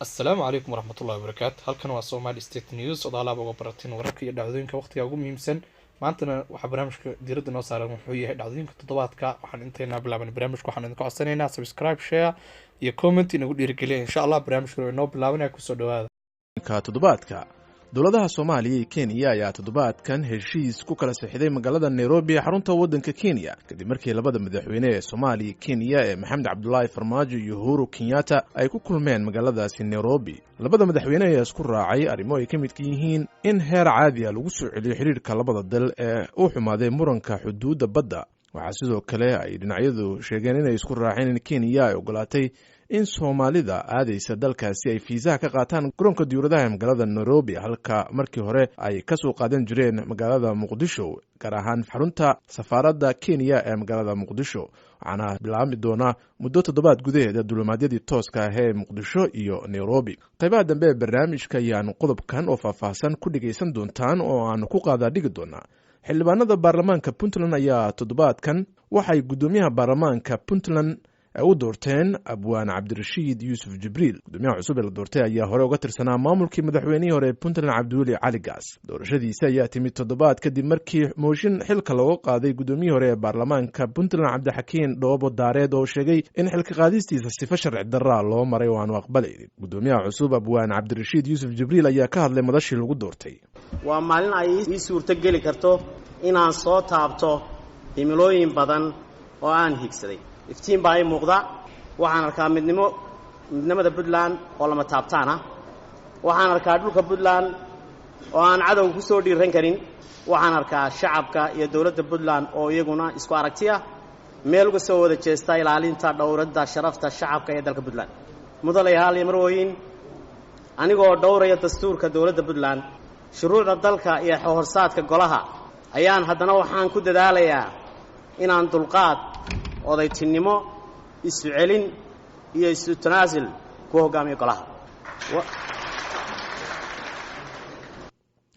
Assalaamu calaykum waraxmatullahi wabarakaatu. Halkan waa Somali State News oo alaab uga baratin wararka iyo dhacdooyinka waqtiga ugu muhiimsan. Maantana waxaa barnaamijka diiradda noo saaran wuxuu yahay dhacdooyinka toddobaadka. Waxaan inteena bilaaban barnaamijka waxaan idinka codsanaynaa subscribe, share iyo comment inagu dhiirigeliya. Insha Allah barnaamijka inoo bilaabanaya kusoo dhawaada. Toddobaadka dowladaha Soomaaliya iyo Kenya ayaa toddobaadkan heshiis ku kala saxiixday magaalada Nairobi xarunta waddanka Kenya kadib markii labada madaxweyne ee Soomaaliya iyo Kenya ee Maxamed Cabdullaahi Farmaajo iyo Uhuru Kenyatta ay ku kulmeen magaaladaasi Nairobi. Labada madaxweyne ayaa isku raacay arrimo ay ka mid yihiin in heer caadi ah lagu soo celiyo xiriirka labada dal ee u xumaaday muranka xuduudda badda. Waxaa sidoo kale ay dhinacyadu sheegeen inay isku raaceen in Kenya ay ogolaatay in Soomaalida aadaysa dalkaasi ay fiisaha ka qaataan garoonka diyaaradaha ee magaalada Nairobi halka markii hore ay ka soo qaadan jireen magaalada Muqdisho gaar ahaan xarunta safaaradda Kenya ee magaalada Muqdisho. waxaana bilaabmi doona muddo toddobaad gudaheeda duulimaadyadii tooska ah ee Muqdisho iyo Nairobi. qaybaha dambe ee barnaamijka ayaan qodobkan oo faahfaahsan ku dhageysan doontaan oo aan ku qaadaa dhigi doonaa. xildhibaanada baarlamaanka Puntland ayaa toddobaadkan waxay gudoomiyaha baarlamaanka Puntland u doorteen Abwaan Cabdirashiid Yuusuf Jibriil. gudoomiyaha cusub ee la doortay ayaa hore uga tirsanaa maamulkii madaxweynihii hore ee Puntland Cabdiweli Cali Gaas. doorashadiisa ayaa timid toddobaad kadib markii mooshin xilka looga qaaday gudoomiyihii hore ee baarlamaanka Puntland Cabdixakiin Dhoobo Daareed oo sheegay in xilka qaadistiisa sifo sharci darra loo maray oo aan aqbalaynin. gudoomiyaha cusub Abwaan Cabdirashiid Yuusuf Jibriil ayaa ka hadlay madashii lagu doortay. waa maalin ay ii suurto geli karto inaan soo taabto himilooyin badan oo aan higsaday. iftiin baa ay muuqda. waxaan arkaa midnimada Puntland oo lama taabtaan ah. waxaan arkaa dhulka Puntland oo aan cadow ku soo dhiiran karin. waxaan arkaa shacabka iyo dawladda Puntland oo iyaguna isku aragtiya meel uga soo wada jeesta ilaalinta dhowradda sharafta shacabka ee dalka Puntland. mudanayaal iyo marwooyin, anigoo dhowraya dastuurka dawladda Puntland, shuruucda dalka iyo horsaadka golaha, ayaan haddana waxaan ku dadaalayaa inaan dulqaad, odaytinimo, isu celin iyo isu tanaasul ku hogaamiyo golaha.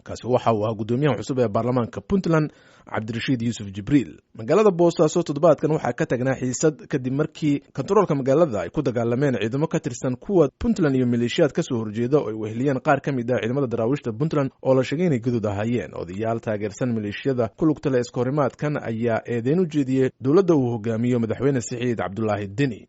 kaasi waxa uu ahaa gudoomiyaha cusub ee baarlamaanka Puntland Cabdirashiid Yuusuf Jibriil. magaalada Boosaaso toddobaadkan waxaa ka tagnaa xiisad kadib markii kantaroolka magaalada ay ku dagaalameen ciidamo ka tirsan kuwa Puntland iyo maleeshiyaad ka soo horjeeda oo ay weheliyeen qaar ka mid ah ciidamada daraawiishta Puntland oo la sheegay inay gudood ahaayeen. odayaal taageersan maleeshiyada ku lugta leh iskahorimaadkan ayaa eedeyn u jeediyey dowladda uu hogaamiyo madaxweyne Siciid Cabdullaahi Deni.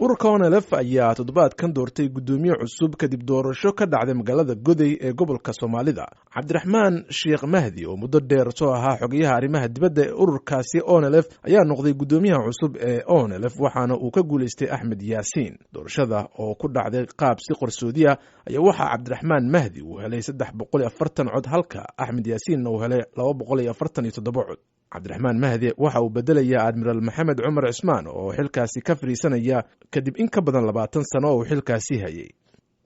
ururka ONLF ayaa toddobaadkan doortay gudoomiye cusub kadib doorasho ka dhacday magaalada Goday ee gobolka Soomaalida. Cabdiraxmaan Sheekh Mahdi oo muddo dheer soo ahaa xogayaha arrimaha dibadda ee ururkaasi ONLF ayaa noqday gudoomiyaha cusub ee ONLF waxaana uu ka guuleystay Axmed Yaasiin. doorashada oo ku dhacday qaab si qarsoodi ah ayaa waxaa Cabdiraxmaan Mahdi uu helay 340 cod halka Axmed Yaasiinna uu helay 247 cod. Cabdiraxmaan Mahdi waxa uu bedelayaa Admiral Maxamed Cumar Cismaan oo xilkaasi ka fariisanaya kadib in ka badan 20 sano oo xilkaasi hayay.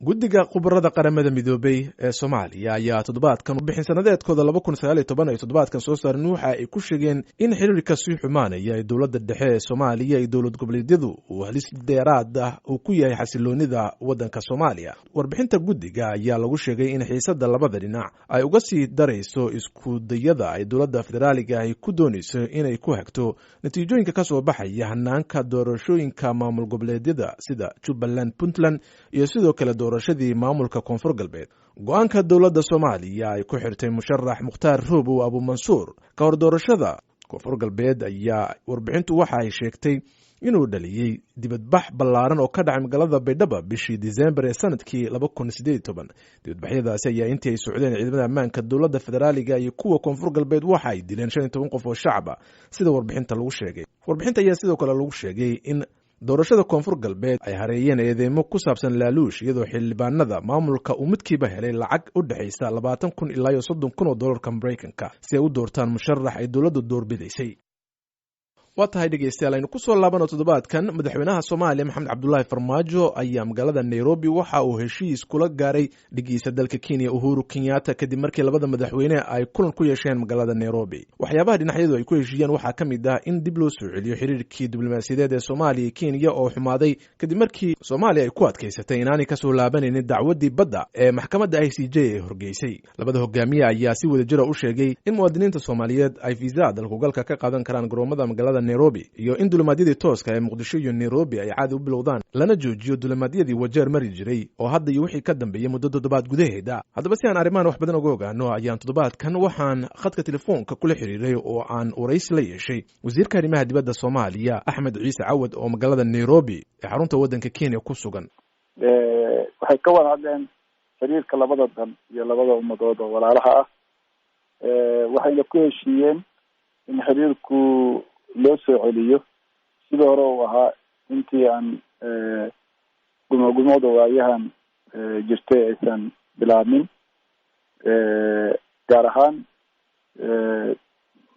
guddiga khubarada qaramada midoobay ee Soomaaliya ayaa toddobaadkan bixin sanadeedkooda 2019 ay toddobaadkan soo saareen waxa ay ku sheegeen in xiriirka sii xumaanaya ee dowladda dhexe ee Soomaaliya iyo dowlad goboleedyadu uu halis dheeraad ah uu ku yahay xasiloonida waddanka Soomaaliya. warbixinta guddiga ayaa lagu sheegay in xiisadda labada dhinac ay uga sii darayso isku dayada ay dowladda federaaliga ay ku doonayso inay ku hagto natiijooyinka ka soo baxaya hanaanka doorashooyinka maamul goboleedyada sida Jubbaland, Puntland iyo sidoo kale doorashadii maamulka Koonfur Galbeed. go'aanka dowladda Soomaaliya ay ku xirtay musharax Mukhtaar Roobow Abu Mansuur ka hor doorashada Koonfur Galbeed ayaa warbixintu waxa ay sheegtay inuu dhaliyay dibadbax ballaaran oo ka dhacay magaalada Baydhabo bishii December ee sanadkii 2018. dibadbaxyadaasi ayaa intii ay socdeen ciidamada ammaanka dowladda federaaliga iyo kuwa Koonfur Galbeed waxa ay dileen 15 qof oo shacab ah sida warbixinta lagu sheegay. warbixinta ayaa sidoo kale lagu sheegay in doorashada Koonfur Galbeed ay hareeyeen eedeymo ku saabsan laaluush iyadoo xildhibaanada maamulka uu midkiiba helay lacag u dhaxaysa 20,000 ilaa 30,000 oo dollarka Mareykanka si ay u doortaan musharax ay dowladdu doorbidaysay. waa tahay dhegeystayaal aynu ku soo laabano toddobaadkan madaxweynaha Soomaaliya Maxamed Cabdullaahi Farmaajo ayaa magaalada Nairobi waxa uu heshiis kula gaaray dhigiisa dalka Kenya Uhuru Kenyatta kadib markii labada madaxweyne ay kulan ku yeesheen magaalada Nairobi. waxyaabaha dhinacyadu ay ku heshiiyeen waxaa ka mid ah in dib loo soo celiyo xiriirkii diblomaasiyadeed ee Soomaaliya iyo Kenya oo xumaaday kadib markii Soomaaliya ay ku adkaysatay inaanay ka soo laabanaynin dacwadii badda ee maxkamadda ICJ ee horgeysay. labada hogaamiye ayaa si wadajir ah u sheegay in muwaadiniinta Soomaaliyeed ay fiisa dalka galka ka qaadan karaan garoomada magaalada nairobi iyo in dulimaadyadii tooska ee muqdisho iyo nairobi ay caadi u bilowdaan lana joojiyo dulimaadyadii wajeer mari jiray oo hadda iyo wixii ka dambeeyey muddo toddobaad gudaheeda. haddaba si aan arrimahan wax badan uga ogaano ayaan toddobaadkan waxaan khadka telefoonka kula xiriiray oo aan waraysi la yeeshay wasiirka arrimaha dibadda Soomaaliya Axmed Ciise Cawad oo magaalada Nairobi ee xarunta waddanka Kenya ku sugan. waxay ka wada hadleen xiriirka labada dan iyo labada ummadood oo walaalaha ah, waxayna ku heshiiyeen in xiriirku loo soo celiyo sidii hore uu ahaa intii aan gumagumada waayahan jirtay aysan bilaabmin, gaar ahaan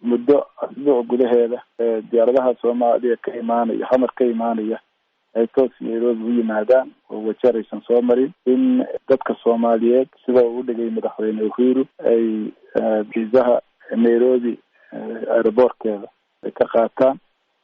muddo asbuuc gudaheeda diyaaradaha Soomaaliya ka imaanaya xamar ka imaanaya ay toos Nairobi u yimaadaan oo wajeer aysan soo marin, in dadka Soomaaliyeed sida uu dhigay madaxweyne Uhuru ay viisaha Nairobi aeroboortkeeda ay ka qaataan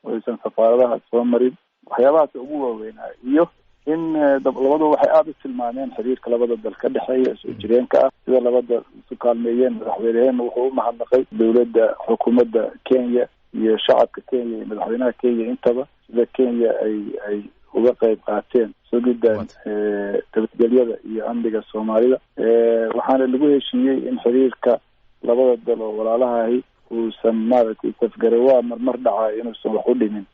oo aysan safaaradaha soo marin. waxyaabahaas ugu waaweynaa iyo in labadu waxay aada u tilmaameen xiriirka labada dal ka dhexeeya soo jireenka ah, sida labada isu kaalmeeyeen. madaxweyneheena wuxuu u mahadnaqay dowladda xukuumadda Kenya iyo shacabka Kenya iyo madaxweynaha Kenya intaba sida Kenya ay uga qayb qaateen sugidda nabadgelyada iyo amniga Soomaalida. waxaana lagu heshiiyey in xiriirka labada dal oo walaalaha ahi uusan maaragtay safgarawaa marmar dhacaa inuusan wax u dhimin,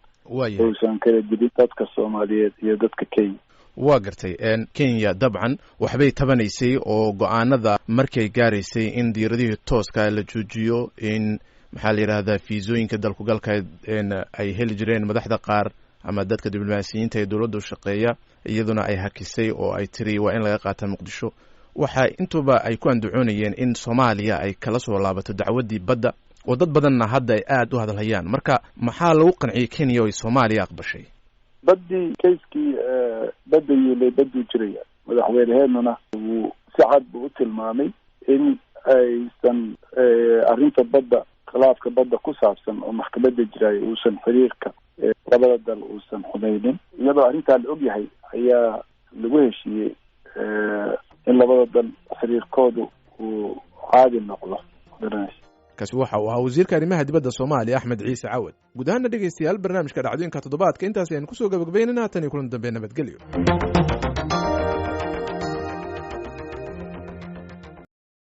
uusan kala dilin dadka Soomaaliyeed iyo dadka Kenya. waa gartay Kenya dabcan waxbay tabanaysay oo go'aanada markay gaaraysay in diiradihii tooska la joojiyo, in maxaa la yiraahdaa fiisooyinka dalku galka ay heli jireen madaxda qaar ama dadka diblomaasiyiinta ee dowladda u shaqeeya, iyaduna ay hakisay oo ay tiri waa in laga qaata Muqdisho. waxa intuba ay ku andacoonayeen in Soomaaliya ay kala soo laabato dacwadii badda oo dad badanna hadda ay aad u hadalhayaan. marka maxaa lagu qanciyay Kenya oo ay Soomaaliya aqbashay? badii kayskii badda yeelay baduu jiraya, madaxweyneheenuna wuu si cad buu u tilmaamay in aysan arrinta badda khilaafka badda ku saabsan oo maxkamadda jiraya uusan xiriirka labada dal uusan xumaynin. iyadoo arrintaa la og yahay ayaa lagu heshiiyey in labada dal xiriirkoodu uu caadi noqdo. kaasi waxa uu ahaa wasiirka arrimaha dibadda Soomaaliya Axmed Ciise Cawad. guud ahaan dhegeystayaal barnaamijka dhacdooyinka toddobaadka intaas ayaan kusoo gabagabeynayna tan iyo kulan dambe nabadgelyo.